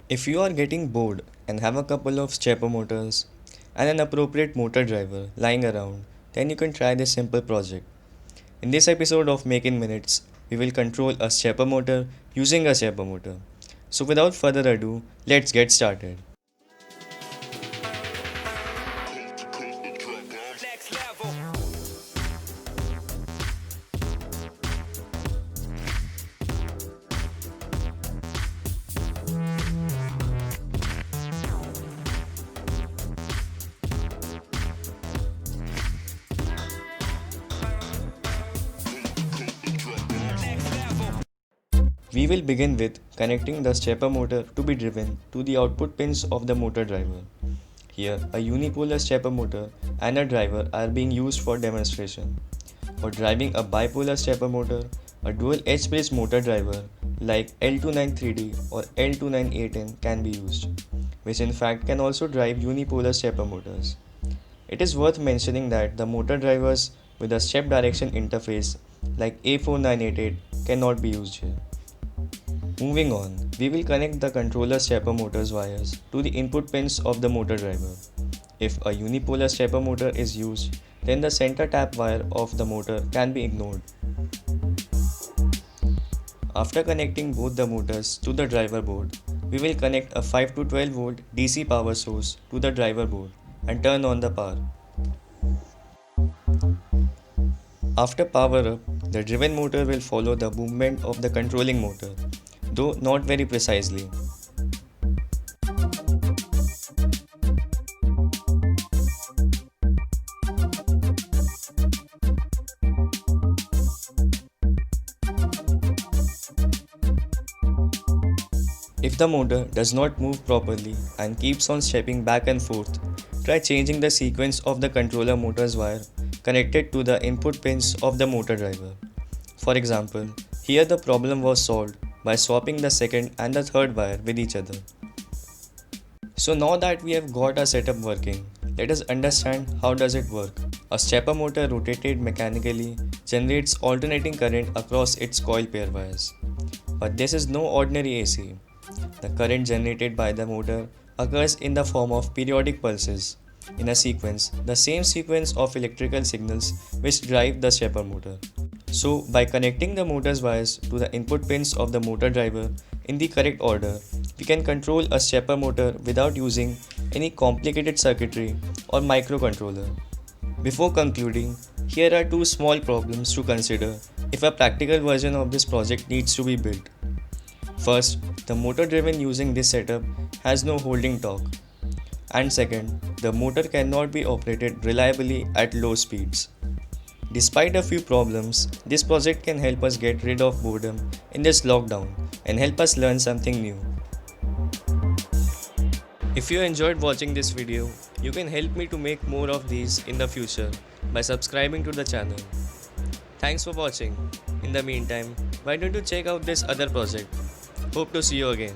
If you are getting bored and have a couple of stepper motors and an appropriate motor driver lying around, then you can try this simple project. In this episode of Make in Minutes, we will control a stepper motor using a stepper motor. So without further ado, let's get started. We will begin with connecting the stepper motor to be driven to the output pins of the motor driver. Here, a unipolar stepper motor and a driver are being used for demonstration. For driving a bipolar stepper motor, a dual H-bridge motor driver like L293D or L298N can be used, which in fact can also drive unipolar stepper motors. It is worth mentioning that the motor drivers with a step direction interface like A4988 cannot be used here. Moving on, we will connect the controller stepper motors wires to the input pins of the motor driver. If a unipolar stepper motor is used, then the center tap wire of the motor can be ignored. After connecting both the motors to the driver board, we will connect a 5 to 12 volt DC power source to the driver board and turn on the power. After power up, the driven motor will follow the movement of the controlling motor, though not very precisely. If the motor does not move properly and keeps on stepping back and forth, try changing the sequence of the controller motor's wire connected to the input pins of the motor driver. For example, here the problem was solved by swapping the second and the third wire with each other. So now that we have got our setup working, let us understand how does it work. A stepper motor rotated mechanically generates alternating current across its coil pair wires. But this is no ordinary AC. The current generated by the motor occurs in the form of periodic pulses in a sequence, the same sequence of electrical signals which drive the stepper motor. So, by connecting the motor's wires to the input pins of the motor driver in the correct order, we can control a stepper motor without using any complicated circuitry or microcontroller. Before concluding, here are two small problems to consider if a practical version of this project needs to be built. First, the motor driven using this setup has no holding torque. And second, the motor cannot be operated reliably at low speeds. Despite a few problems, this project can help us get rid of boredom in this lockdown and help us learn something new. If you enjoyed watching this video, you can help me to make more of these in the future by subscribing to the channel. Thanks for watching. In the meantime, why don't you check out this other project? Hope to see you again.